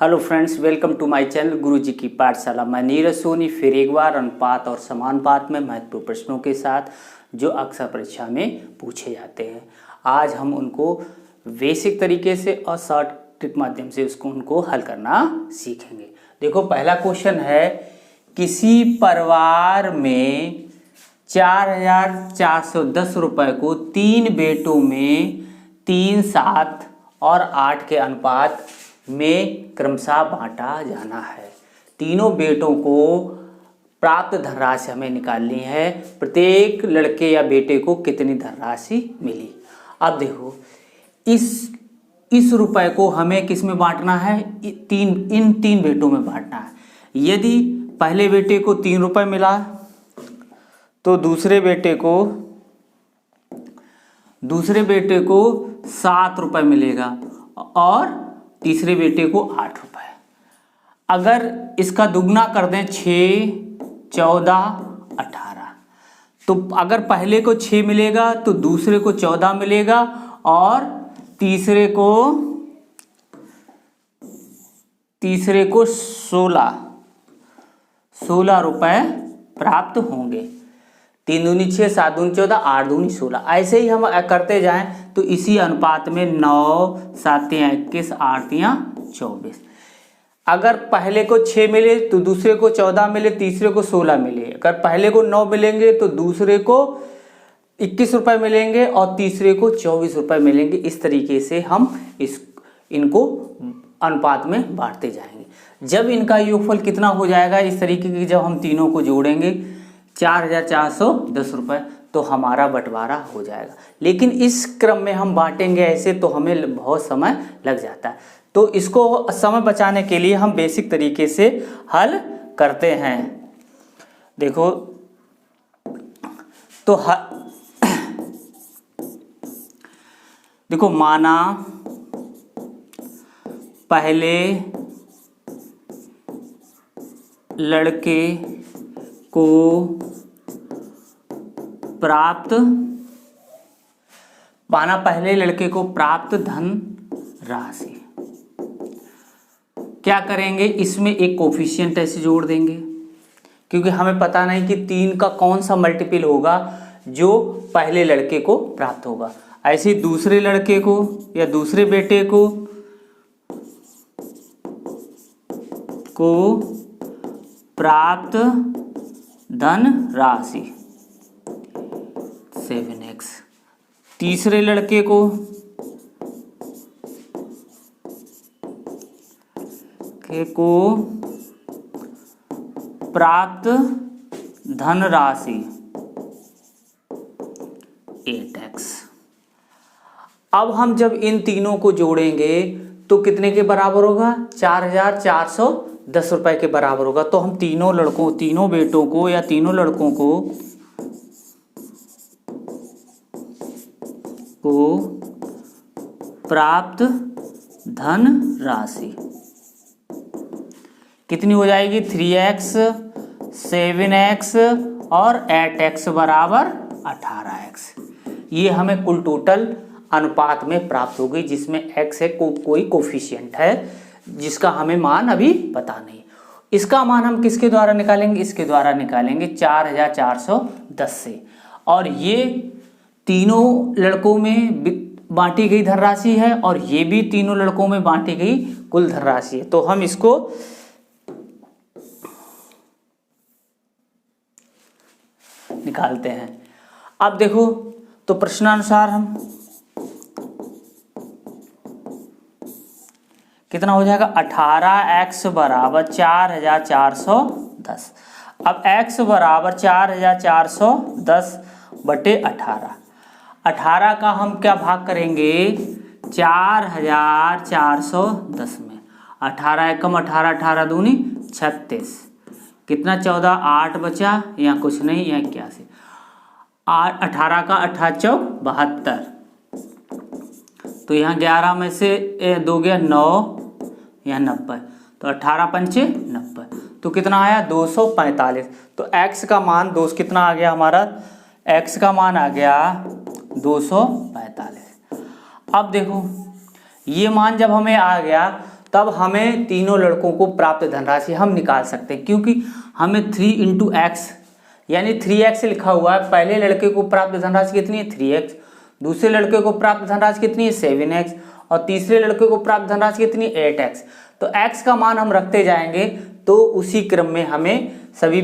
Hello friends, welcome to my channel Guruji ki Pathshala. मैं नीरज सोनी फिर एक बार अनुपात और समानुपात में महत्वपूर्ण प्रश्नों के साथ जो अक्सर परीक्षा में पूछे जाते हैं, आज हम उनको बेसिक तरीके से और शॉर्ट ट्रिक माध्यम से उनको हल करना सीखेंगे। देखो, पहला क्वेश्चन है, किसी परिवार में 4,410 रुपये को 3 बेटों में 3, 7 और 8 के अनुपात में क्रमशः बांटा जाना है। तीनों बेटों को प्राप्त धनराशि हमें निकालनी है। प्रत्येक लड़के या बेटे को कितनी धनराशि मिली। अब देखो, इस रुपए को हमें किस में बांटना है? इन तीन बेटों में बांटना है। यदि पहले बेटे को 3 रुपये मिला तो दूसरे बेटे को 7 रुपये मिलेगा और तीसरे बेटे को 8 रुपये। अगर इसका दुगना कर दें, 6, 14, 18, तो अगर पहले को 6 मिलेगा तो दूसरे को 14 मिलेगा और तीसरे को 16 रुपये प्राप्त होंगे। 3 दूनी 6, 7 दूनी 14, 8 दूनी 16। ऐसे ही हम करते जाएं तो इसी अनुपात में 9, 7 या 21, 8 या 24। अगर पहले को 6 मिले तो दूसरे को 14 मिले, तीसरे को 16 मिले। अगर पहले को 9 मिलेंगे तो दूसरे को 21 रुपये मिलेंगे और तीसरे को 24 रुपये मिलेंगे। इस तरीके से हम इनको अनुपात में बांटते जाएंगे। जब इनका योगफल कितना हो जाएगा, इस तरीके की जब हम तीनों को जोड़ेंगे 4,410 रुपये, तो हमारा बंटवारा हो जाएगा। लेकिन इस क्रम में हम बांटेंगे ऐसे तो हमें बहुत समय लग जाता है। तो इसको समय बचाने के लिए हम बेसिक तरीके से हल करते हैं। देखो, तो देखो, माना पहले लड़के को प्राप्त धन राशि क्या करेंगे, इसमें एक कोफिशिएंट ऐसे जोड़ देंगे, क्योंकि हमें पता नहीं कि 3 का कौन सा मल्टीपल होगा जो पहले लड़के को प्राप्त होगा। ऐसे दूसरे लड़के को या दूसरे बेटे को प्राप्त धन राशि 7x, तीसरे लड़के को प्राप्त धन राशि 8x। अब हम जब इन तीनों को जोड़ेंगे तो कितने के बराबर होगा? 4,410 रुपये के बराबर होगा। तो हम तीनों बेटों को या तीनों लड़कों को प्राप्त धन राशि कितनी हो जाएगी? 3x, 7x और 8x बराबर 18x। ये हमें कुल टोटल अनुपात में प्राप्त हो गई, जिसमें x है कोई कोफिशिएंट है जिसका हमें मान अभी पता नहीं। इसका मान हम किसके द्वारा निकालेंगे? इसके द्वारा निकालेंगे 4,410 से। और ये तीनों लड़कों में बांटी गई धनराशि है और ये भी तीनों लड़कों में बांटी गई कुल धनराशि है। तो हम इसको निकालते हैं। अब देखो, तो प्रश्नानुसार हम कितना हो जाएगा? 18x बराबर 4,410। अब x बराबर 4,410 बटे 18। 18 का हम क्या भाग करेंगे? 4,410 में 18 एकम 18, 18 दूनी 36, कितना 14, 8 बचा, यहाँ कुछ नहीं, यहाँ 81। 18 का 8 चौक 72, तो यहाँ 11 में से 2 गया 9, यहाँ 90, तो 18 पंचे 90, तो कितना आया? 245। तो x का मान कितना आ गया हमारा? x का मान आ गया 245। अब देखो, ये मान जब हमें आ गया तब हमें तीनों लड़कों को प्राप्त धनराशि हम निकाल सकते हैं, क्योंकि हमें 3 × x यानी 3x लिखा हुआ है। पहले लड़के को प्राप्त धनराशि कितनी है 3x, दूसरे लड़के को प्राप्त धनराशि कितनी है 7x और तीसरे लड़के को प्राप्त धनराशि कितनी है 8x। तो x का मान हम रखते जाएंगे तो उसी क्रम में हमें सभी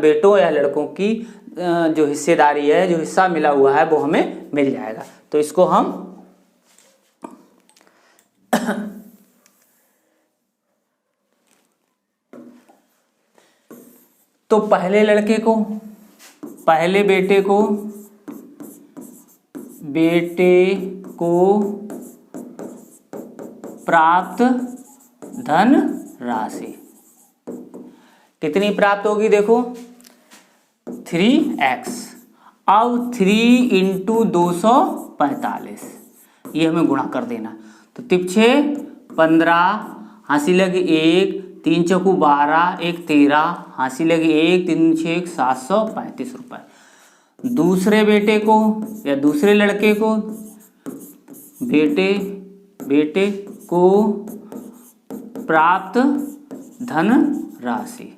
बेटों या लड़कों की जो हिस्सेदारी है, जो हिस्सा मिला हुआ है वो हमें मिल जाएगा। तो इसको हम तो पहले लड़के को, पहले बेटे को प्राप्त धन राशि कितनी प्राप्त होगी, देखो 3x। अब 3 × 245 ये हमें गुणा कर देना। तो 3 × 6 15, हांसी लगी 1, 3 × 4 12, 1 13, हांसी लगी 1, 3 × 6 735 रुपये। दूसरे बेटे को या दूसरे लड़के को, बेटे को प्राप्त धन राशि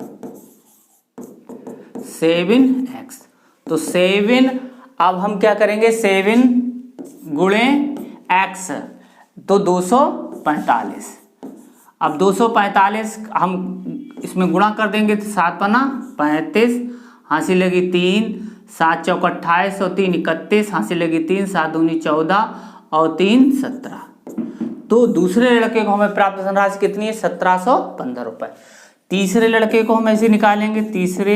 7x। तो 7, अब हम क्या करेंगे 7 × x तो 245। अब 245 हम इसमें गुणा कर देंगे तो 7 × 35, हांसी लगी 3, 7 × 4 28 और 3 31, हांसी लगी 3, 7 दूनी 14 और 3 17। तो दूसरे लड़के को हमें प्राप्त धनराशि कितनी है 1715 रुपये। तीसरे लड़के को हम ऐसे निकालेंगे, तीसरे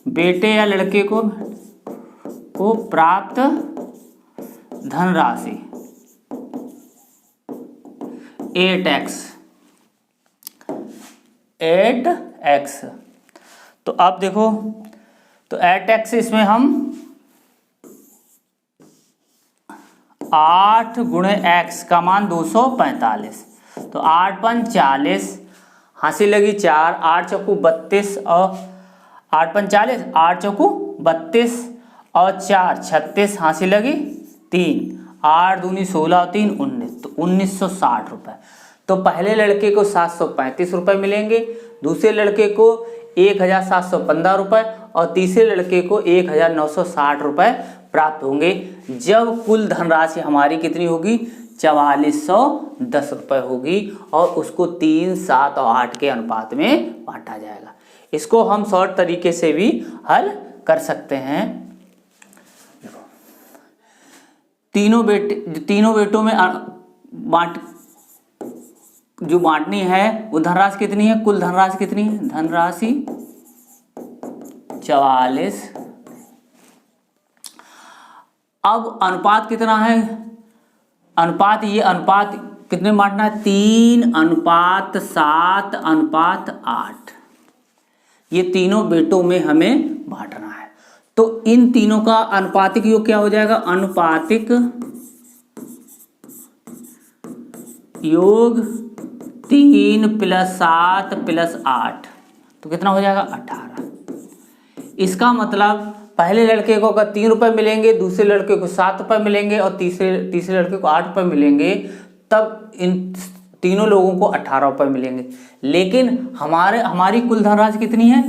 बेटे या लड़के को प्राप्त धनराशि 8x। तो अब देखो, तो 8x इसमें हम 8 × x का मान 245। तो 8 × 5 40, हांसी लगी 4, 8 × 4 32 और 8 × 5 40, 8 × 4 32 और 4 36, हांसी लगी 3, 8 दूनी 16 और 3 19, तो 1960 रुपये। तो पहले लड़के को 735 रुपये मिलेंगे, दूसरे लड़के को 1715 रुपये और तीसरे लड़के को 1960 रुपये प्राप्त होंगे, जब कुल धनराशि हमारी कितनी होगी 4410 रुपये होगी और उसको 3, 7 और 8 के अनुपात में बांटा जाएगा। इसको हम शॉर्ट तरीके से भी हल कर सकते हैं। तीनों बेटों में जो बांटनी है वो धनराशि कितनी है, कुल धनराशि कितनी है, धनराशि 44। अब अनुपात कितना है, अनुपात ये अनुपात कितने बांटना है 3:7:8। ये तीनों बेटों में हमें बांटना है। तो इन तीनों का अनुपातिक योग क्या हो जाएगा, अनुपातिक योग 3 + 7 + 8 तो कितना हो जाएगा 18। इसका मतलब पहले लड़के को अगर 3 रुपये मिलेंगे, दूसरे लड़के को 7 रुपये मिलेंगे और तीसरे लड़के को 8 रुपये मिलेंगे, तब इन तीनों लोगों को 18 रुपये मिलेंगे। लेकिन हमारी कुल धनराशि कितनी है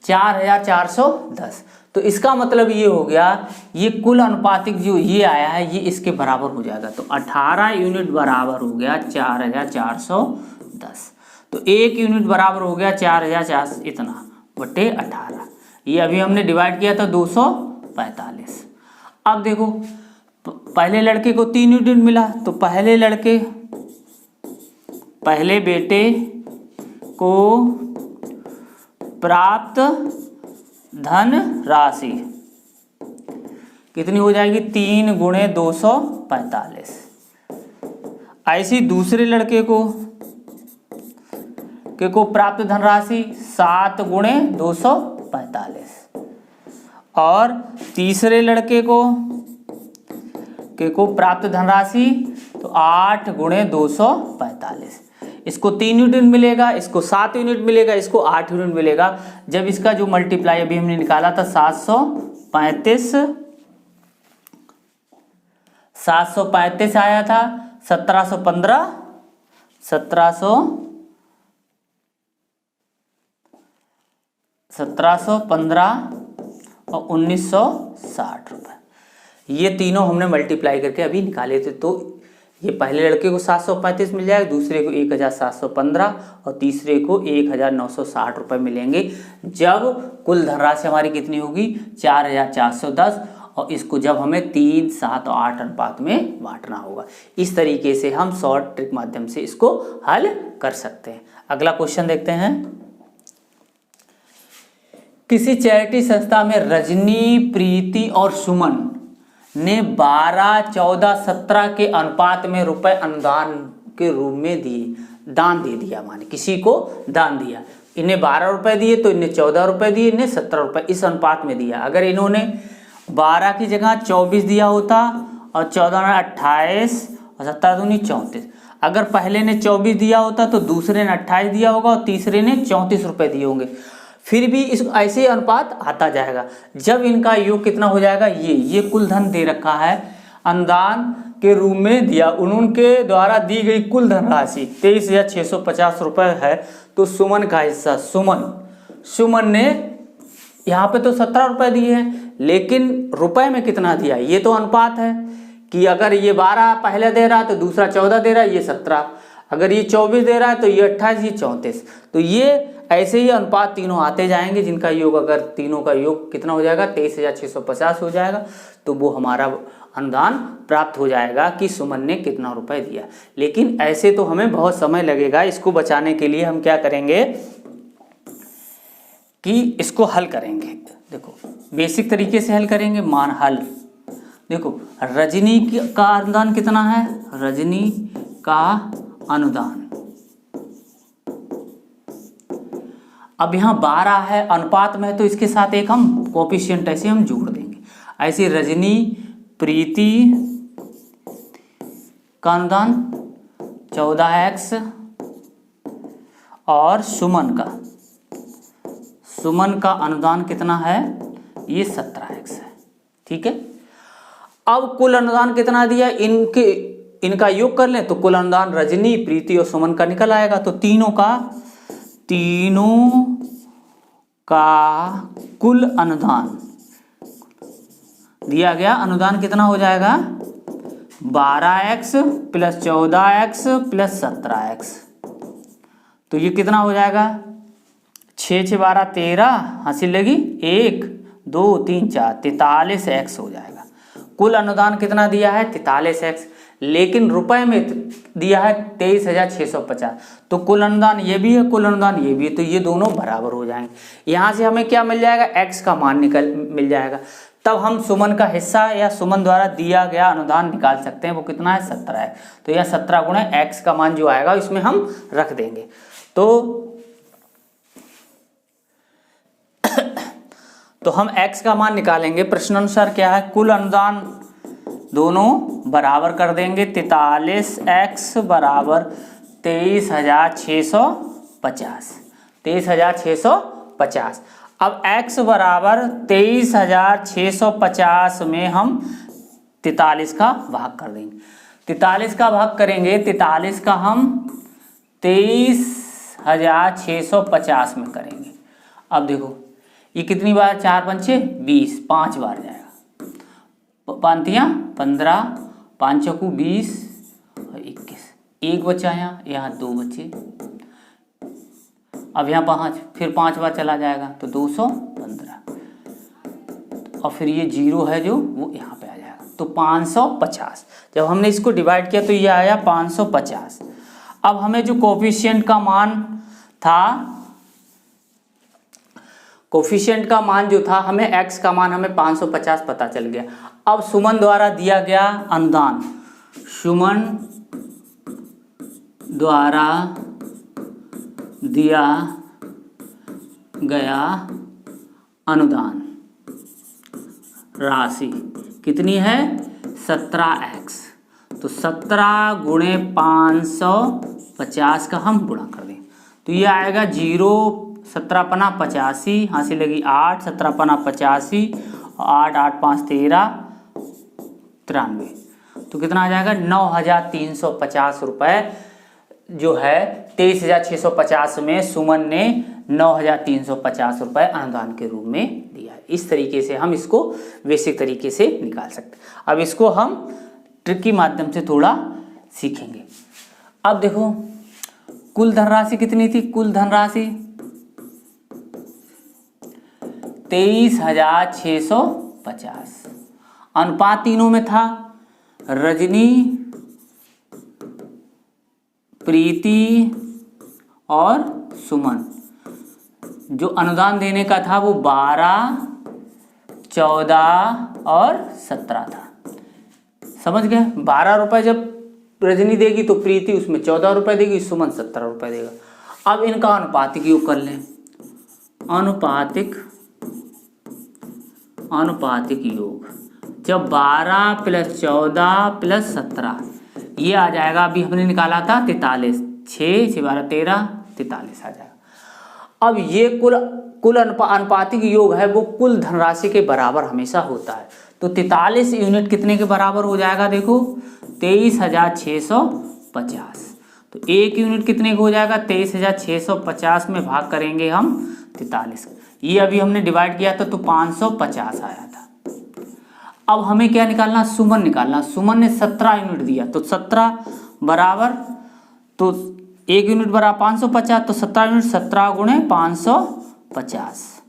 4410। तो इसका मतलब ये हो गया, ये कुल अनुपातिक जो ये आया है ये इसके बराबर हो जाएगा। तो 18 यूनिट बराबर हो गया 4410। तो 1 यूनिट बराबर हो गया 4400 इतना बटे 18। ये अभी हमने डिवाइड किया था 245। अब देखो पहले लड़के को 3 यूनिट मिला, तो पहले बेटे को प्राप्त धन राशि कितनी हो जाएगी 3 × 245। ऐसी दूसरे लड़के को प्राप्त धनराशि 7 × 245 और तीसरे लड़के को प्राप्त धनराशि तो 8 × 245। इसको 3 यूनिट मिलेगा, इसको 7 यूनिट मिलेगा, इसको 8 यूनिट मिलेगा। जब इसका जो मल्टीप्लाई अभी हमने निकाला था 735 आया था, 1715 1715 और 1960 रुपये। ये तीनों हमने मल्टीप्लाई करके अभी निकाले थे। तो ये पहले लड़के को 735 मिल जाएगा, दूसरे को 1715 और तीसरे को 1960 रुपये मिलेंगे। जब कुल धनराशि हमारी कितनी होगी 4410, और इसको जब हमें 3, 7 और 8 अनुपात में बांटना होगा। इस तरीके से हम शॉर्ट ट्रिक माध्यम से इसको हल कर सकते हैं। अगला क्वेश्चन देखते हैं। किसी चैरिटी संस्था में रजनी, प्रीति और सुमन ने 12, 14, 17 के अनुपात में रुपए अनुदान के रूप में दिए, दान दे दिया। माने किसी को दान दिया, इन्हें 12 रुपए दिए तो इन्हें 14 रुपए दिए, इन्हें 17 रुपए, इस अनुपात में दिया। अगर इन्होंने 12 की जगह 24 दिया होता और 14 में 28 और 17 दूनी 34, अगर पहले ने 24 दिया होता तो दूसरे ने 28 दिया होगा और तीसरे ने 34 रुपए दिए होंगे। फिर भी इस ऐसे अनुपात आता जाएगा। जब इनका योग कितना हो जाएगा, ये कुल धन दे रखा है, अनुदान के रूप में दिया, उनके द्वारा दी गई कुल धनराशि 23,650 रुपये है। तो सुमन का हिस्सा, सुमन ने यहाँ पे तो 17 रुपये दिए हैं, लेकिन रुपए में कितना दिया, ये तो अनुपात है कि अगर ये 12 पहले दे रहा है तो दूसरा 14 दे रहा है, ये 17, अगर ये 24 दे रहा है तो ये 28, ये 34। तो ये ऐसे ही अनुपात तीनों आते जाएंगे, जिनका योग, अगर तीनों का योग कितना हो जाएगा 23,650 हो जाएगा, तो वो हमारा अनुदान प्राप्त हो जाएगा कि सुमन ने कितना रुपए दिया। लेकिन ऐसे तो हमें बहुत समय लगेगा। इसको बचाने के लिए हम क्या करेंगे कि इसको हल करेंगे। देखो बेसिक तरीके से हल करेंगे। मान हल देखो, रजनी का अनुदान कितना है, रजनी का अनुदान, अब यहाँ 12 है, अनुपात में है, तो इसके साथ एक हम कोएफिशिएंट ऐसे हम जोड़ देंगे। ऐसे रजनी, प्रीति का अनुदान 14x और सुमन का अनुदान कितना है, ये 17x है। ठीक है, अब कुल अनुदान कितना दिया, इनका योग कर लें तो कुल अनुदान रजनी, प्रीति और सुमन का निकल आएगा। तो तीनों का कुल अनुदान दिया गया, अनुदान कितना हो जाएगा 12x plus 14x plus 17x। तो ये कितना हो जाएगा 6 6 12 13, हासिल लगी 1 2 3 4 43x हो जाएगा। कुल अनुदान कितना दिया है 43x, लेकिन रुपए में दिया है 23,650। तो कुल अनुदान ये भी है, कुल अनुदान ये भी है, तो ये दोनों बराबर हो जाएंगे। यहाँ से हमें क्या मिल जाएगा, x का मान मिल जाएगा। तब हम सुमन का हिस्सा या सुमन द्वारा दिया गया अनुदान निकाल सकते हैं। वो कितना है 17 है। तो यह 17 गुणे x का मान जो आएगा इसमें हम रख देंगे। तो हम x का मान निकालेंगे। प्रश्नानुसार क्या है, कुल अनुदान दोनों बराबर कर देंगे। 43x बराबर 23,650, 23,650। अब x बराबर 23,650 में हम 43 का भाग कर देंगे। 43 का भाग करेंगे, 43 का हम 23,650 में करेंगे। अब देखो ये कितनी बार, 4 पंचे 20, 5 बार जाएगा, पांतियाँ 15, 5 चौकू 20 और 21, एक बच्चा यहाँ 2 बच्चे। अब यहाँ 5, फिर 5 बार चला जाएगा तो 215, और फिर ये 0 है जो वो यहाँ पे आ जाएगा, तो 550। जब हमने इसको डिवाइड किया तो ये आया 550। अब हमें जो कोएफिशिएंट का मान था, कोएफिशिएंट का मान जो था, हमें x का मान हमें 550 पता चल गया। अब सुमन द्वारा दिया गया अनुदान, सुमन द्वारा दिया गया अनुदान राशि कितनी है 17x। तो 17 गुणे 550 का हम गुणा कर दें तो ये आएगा 0, 17 पना 85, हासिल लगी 8, 17 पना 85, 8 8 5 13, 93। तो कितना आ जाएगा 9,350 रुपये जो है 23,650 में सुमन ने 9,350 रुपये अनुदान के रूप में दिया है। इस तरीके से हम इसको बेसिक तरीके से निकाल सकते हैं। अब इसको हम ट्रिक के माध्यम से थोड़ा सीखेंगे। अब देखो कुल धनराशि कितनी थी, कुल धनराशि 23,650। अनुपात तीनों में था, रजनी, प्रीति और सुमन। जो अनुदान देने का था वो 12, 14 और 17 था। समझ गए? 12 रुपये जब रजनी देगी तो प्रीति उसमें 14 रुपये देगी, सुमन 17 रुपये देगा। अब इनका अनुपातिक योग कर लें। अनुपातिक योग जब 12 + 14 + 17 ये आ जाएगा, अभी हमने निकाला था 43, 6 × 12 13, 43 आ जाएगा। अब ये कुल अनुपातिक योग है वो कुल धनराशि के बराबर हमेशा होता है। तो 43 यूनिट कितने के बराबर हो जाएगा, देखो 23,650। तो 1 यूनिट कितने को हो जाएगा, 23,650 में भाग करेंगे हम 43। ये अभी हमने डिवाइड किया था तो 550 आया था। अब हमें क्या निकालना, सुमन निकालना। सुमन ने 17 यूनिट दिया तो 17 बराबर, तो 1 यूनिट बराबर 550, तो 17 यूनिट 17 × 550।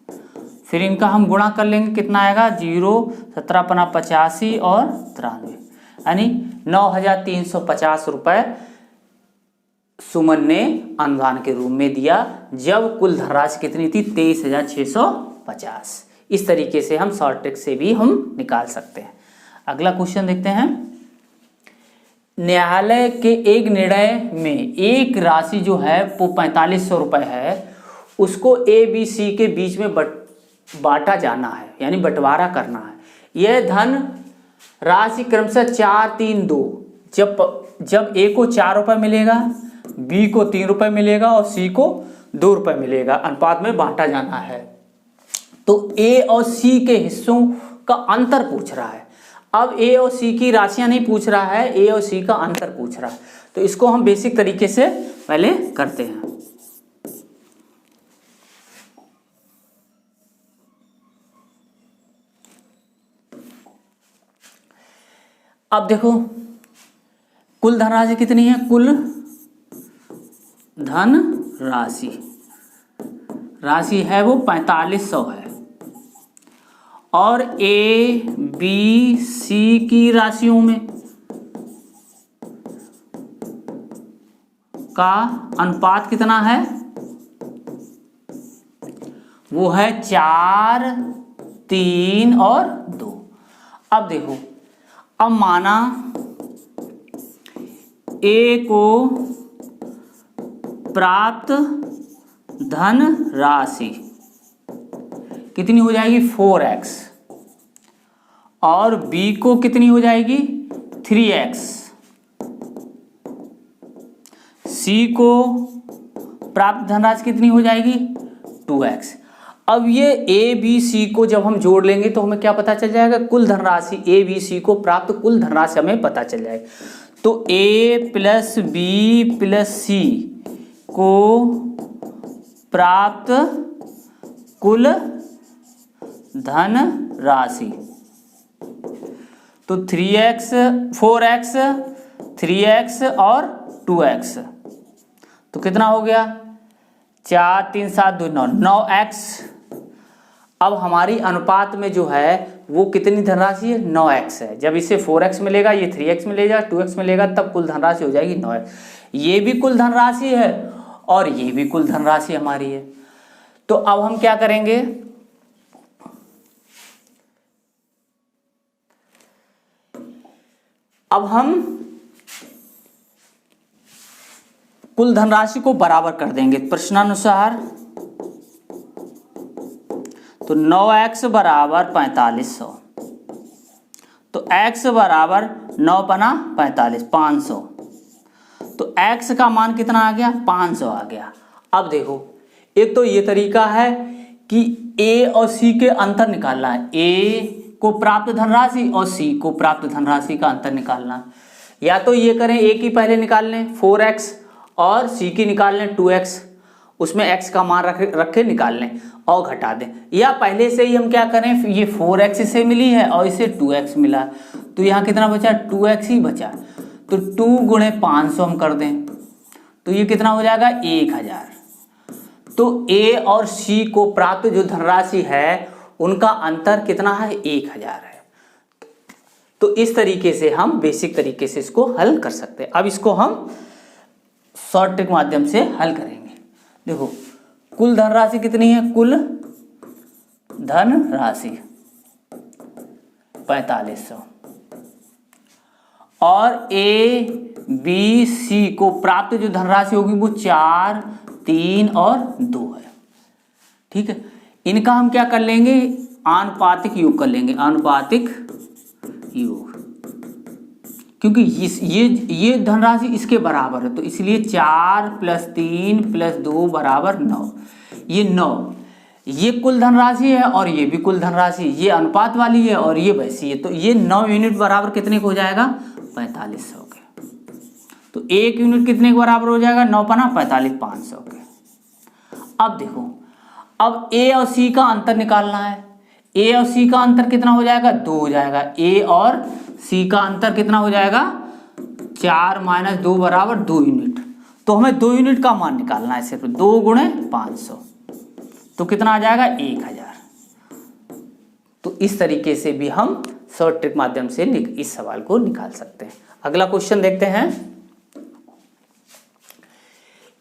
फिर इनका हम गुणा कर लेंगे, कितना आएगा 0, 17 × 85 और 93, यानी 9,350 रुपये सुमन ने अनुदान के रूप में दिया, जब कुल धनराशि कितनी थी 23,650। इस तरीके से हम शॉर्ट ट्रिक से भी हम निकाल सकते हैं। अगला क्वेश्चन देखते हैं। न्यायालय के एक निर्णय में एक राशि जो है वो 4500 रुपये है, उसको ABC के बीच में बांटा जाना है, यानी बंटवारा करना है। यह धन राशि क्रमशः 4, 3, 2, जब A को 4 रुपये मिलेगा, B को 3 रुपये मिलेगा और C को 2 रुपये मिलेगा, अनुपात में बांटा जाना है। तो A और C के हिस्सों का अंतर पूछ रहा है। अब A और C की राशियां नहीं पूछ रहा है, A और C का अंतर पूछ रहा है। तो इसको हम बेसिक तरीके से पहले करते हैं। अब देखो कुल धनराशि कितनी है, कुल धन राशि है वो 4500 है, और ABC की राशियों में का अनुपात कितना है, वो है 4, 3 और 2। अब देखो, अब माना A को प्राप्त धन राशि कितनी हो जाएगी 4x, और B को कितनी हो जाएगी 3x, C को प्राप्त धनराशि कितनी हो जाएगी 2x। अब ये ABC को जब हम जोड़ लेंगे तो हमें क्या पता चल जाएगा, कुल धनराशि ABC को प्राप्त कुल धनराशि हमें पता चल जाएगी। तो A + B + C को प्राप्त कुल धन राशि, तो 3x, 4x, 3x और 2x, तो कितना हो गया 4, 3, 7, 2, 9, 9x। अब हमारी अनुपात में जो है वो कितनी धनराशि है 9x है। जब इसे 4x मिलेगा, ये 3x मिलेगा, 2x मिलेगा, तब कुल धनराशि हो जाएगी 9x। ये भी कुल धनराशि है और ये भी कुल धनराशि हमारी है। तो अब हम क्या करेंगे, अब हम कुल धनराशि को बराबर कर देंगे प्रश्नानुसार। तो 9x बराबर 4500, तो x बराबर 9 पना 45, 500। तो x का मान कितना आ गया 500 आ गया। अब देखो, एक तो ये तरीका है कि A और C के अंतर निकालना है, A को प्राप्त धनराशि और C को प्राप्त धनराशि का अंतर निकालना है। या तो ये करें, A की पहले निकाल लें 4x और सी की निकाल लें 2x, उसमें x का मान रख के निकाल लें और घटा दें, या पहले से ही हम क्या करें, ये 4x इसे मिली है और इसे 2x मिला, तो यहाँ कितना बचा, 2x ही बचा, तो 2 गुणे 500 हम कर दें तो ये कितना हो जाएगा 1000। तो a और c को प्राप्त जो धनराशि है उनका अंतर कितना है, 1000 है। तो इस तरीके से हम बेसिक तरीके से इसको हल कर सकते हैं। अब इसको हम शॉर्ट ट्रिक माध्यम से हल करेंगे। देखो कुल धनराशि कितनी है, कुल धनराशि 4500 और a b c को प्राप्त जो धनराशि होगी वो 4, 3 और 2 है। ठीक है, इनका हम क्या कर लेंगे, आनुपातिक योग कर लेंगे, आनुपातिक योग, क्योंकि ये धनराशि इसके बराबर है तो इसलिए 4 + 3 + 2 = 9। ये 9 ये कुल धनराशि है और ये भी कुल धनराशि, ये अनुपात वाली है और ये वैसी है, तो ये 9 यूनिट बराबर कितने को हो जाएगा, 4500 के। तो 1 यूनिट कितने के बराबर हो जाएगा, 9 पना 45, 500 के। अब देखो, अब a और c का अंतर निकालना है। a और c का अंतर कितना हो जाएगा, 2 हो जाएगा। a और c का अंतर कितना हो जाएगा, 4 - 2 = 2 यूनिट। तो हमें 2 यूनिट का मान निकालना है, सिर्फ 2 गुणे 500, तो कितना आ जाएगा 1000। तो इस तरीके से भी हम शॉर्ट ट्रिक माध्यम से इस सवाल को निकाल सकते हैं। अगला क्वेश्चन देखते हैं।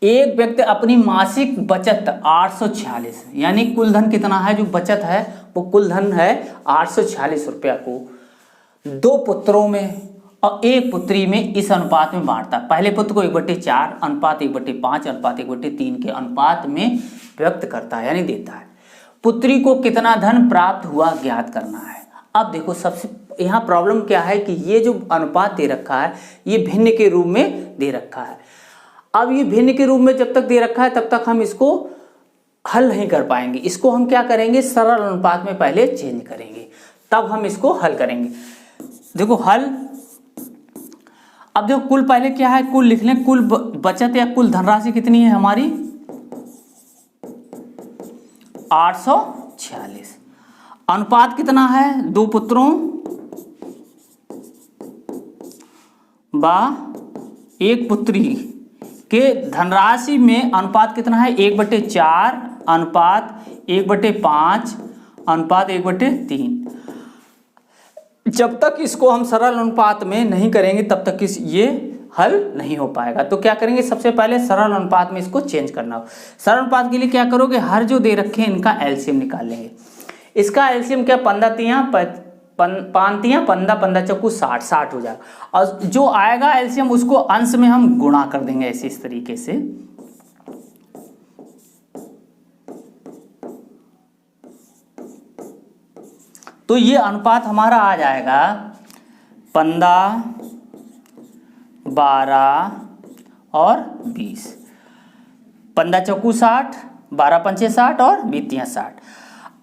एक व्यक्ति अपनी मासिक बचत 846, यानी कुल धन कितना है, जो बचत है वो कुल धन है 846 रुपया को 2 पुत्रों में और 1 पुत्री में इस अनुपात में बांटता है। पहले पुत्र को 1/4 अनुपात 1/5 अनुपात 1/3 के अनुपात में व्यक्त करता है, यानी देता है। पुत्री को कितना धन प्राप्त हुआ ज्ञात करना है। अब देखो, सबसे यहाँ प्रॉब्लम क्या है कि ये जो अनुपात दे रखा है ये भिन्न के रूप में दे रखा है। अब ये भिन्न के रूप में जब तक दे रखा है तब तक हम इसको हल नहीं कर पाएंगे। इसको हम क्या करेंगे, सरल अनुपात में पहले चेंज करेंगे, तब हम इसको हल करेंगे। देखो हल, अब देखो कुल पहले क्या है, कुल लिख लें। कुल बचत या कुल धनराशि कितनी है हमारी, 846। अनुपात कितना है, 2 पुत्रों बा 1 पुत्री के धनराशि में अनुपात कितना है, 1/4 अनुपात 1/5 अनुपात 1/3। जब तक इसको हम सरल अनुपात में नहीं करेंगे तब तक ये हल नहीं हो पाएगा। तो क्या करेंगे, सबसे पहले सरल अनुपात में इसको चेंज करना हो। सरल अनुपात के लिए क्या करोगे, हर जो दे रखे हैं इनका एलसीएम निकाल लेंगे। इसका एलसीएम क्या, 15 5 15 15 चौकू 60 60 हो जाएगा, और जो आएगा एलसीएम उसको अंश में हम गुणा कर देंगे ऐसे इस तरीके से। तो ये अनुपात हमारा आ जाएगा 15, 12 और 20। 15 चौकू 60, 12 पंचे 60 और 20 60।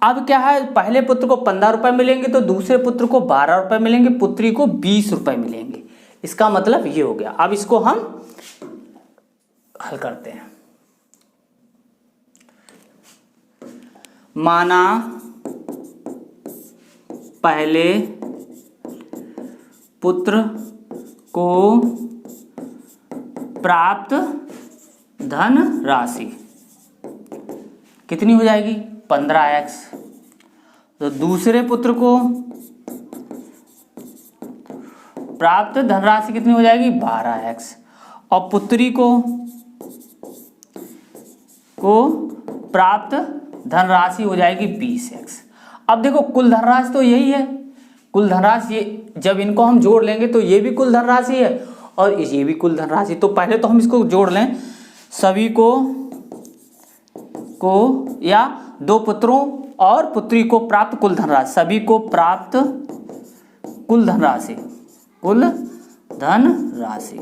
अब क्या है, पहले पुत्र को 15 रुपए मिलेंगे तो दूसरे पुत्र को 12 रुपए मिलेंगे, पुत्री को 20 रुपए मिलेंगे। इसका मतलब ये हो गया। अब इसको हम हल करते हैं। माना पहले पुत्र को प्राप्त धन राशि कितनी हो जाएगी, 15x। तो दूसरे पुत्र को प्राप्त धनराशि कितनी हो जाएगी, 12x। और पुत्री को प्राप्त धनराशि हो जाएगी 20x। अब देखो कुल धनराशि तो यही है, कुल धनराशि जब इनको हम जोड़ लेंगे तो ये भी कुल धनराशि है और ये भी कुल धनराशि। तो पहले तो हम इसको जोड़ लें, सभी को या 2 पुत्रों और पुत्री को प्राप्त कुल धनराशि, सभी को प्राप्त कुल धनराशि, कुल धनराशि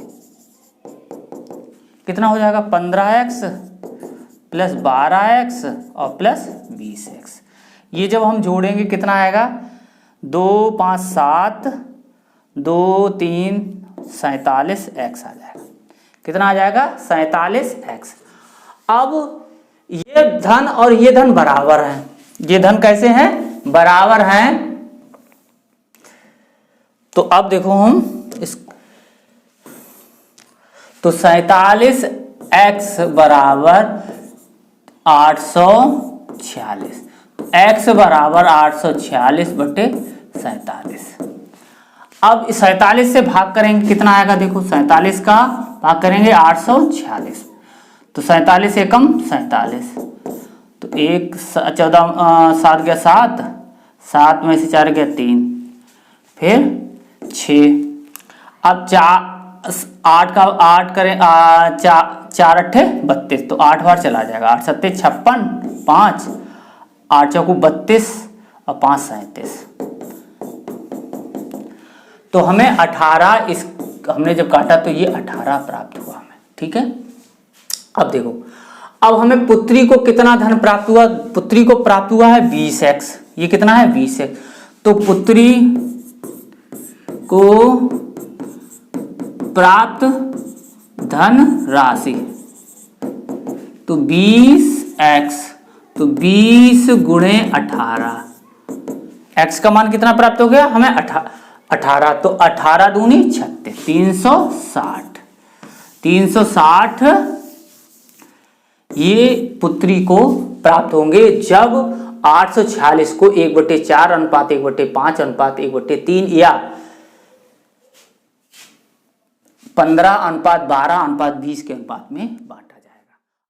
कितना हो जाएगा, 15x प्लस 12x और प्लस 20x। ये जब हम जोड़ेंगे कितना आएगा, 2 5 7 2 3 47x आ जाएगा। कितना आ जाएगा 47x। अब ये धन और ये धन बराबर हैं, ये धन कैसे हैं, बराबर हैं। तो अब देखो हम इस, तो 47x बराबर 846, x बराबर 846 बटे 47। अब 47 से भाग करेंगे कितना आएगा, देखो 47 का भाग करेंगे 846, तो 47 एकम 47, तो 14 7 गया 7, 7 में से 4 गया 3, फिर 6। अब 8 का 8 करें 4 अट्ठे 32, तो 8 बार चला जाएगा, 8 सत्ते 56, 5 8 चौकू 32 और 5 37। तो हमें 18 इस हमने जब काटा तो ये 18 प्राप्त हुआ हमें, ठीक है। अब देखो, अब हमें पुत्री को कितना धन प्राप्त हुआ, पुत्री को प्राप्त हुआ है 20x, ये कितना है 20x, तो पुत्री को प्राप्त धन राशि तो 20x, तो 20 गुणे 18, x का मान कितना प्राप्त हो गया हमें 18, तो 18 दूनी 36, 360, 360 ये पुत्री को प्राप्त होंगे जब 846 को 1/4 अनुपात 1/5 अनुपात 1/3 या 15 अनुपात 12 अनुपात 20 के अनुपात में बांटा।